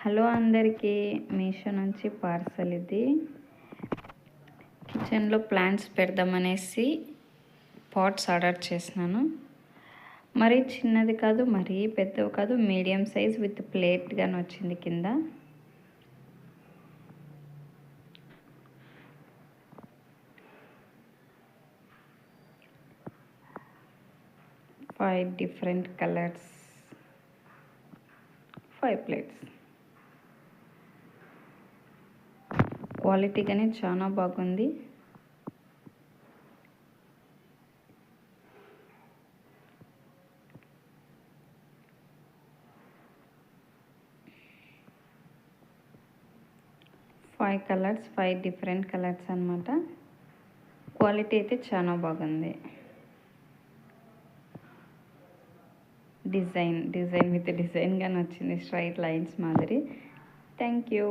Hello అందరికీ, మీషో నుంచి parcel ఇది. కిచెన్లో ప్లాంట్స్ పెడదామనేసి పాట్స్ ఆర్డర్ చేసినాను. మరీ చిన్నది కాదు, మరీ పెద్దవి కాదు, మీడియం సైజ్ విత్ ప్లేట్ గాని వచ్చింది కింద. Five different colours, 5 plates. Quality కానీ చాలా బాగుంది. ఫైవ్ కలర్స్, 5 డిఫరెంట్ కలర్స్ అన్నమాట. క్వాలిటీ అయితే చాలా బాగుంది. డిజైన్ విత్ డిజైన్గా నచ్చింది, స్ట్రైట్ లైన్స్ మాదిరి. Thank you.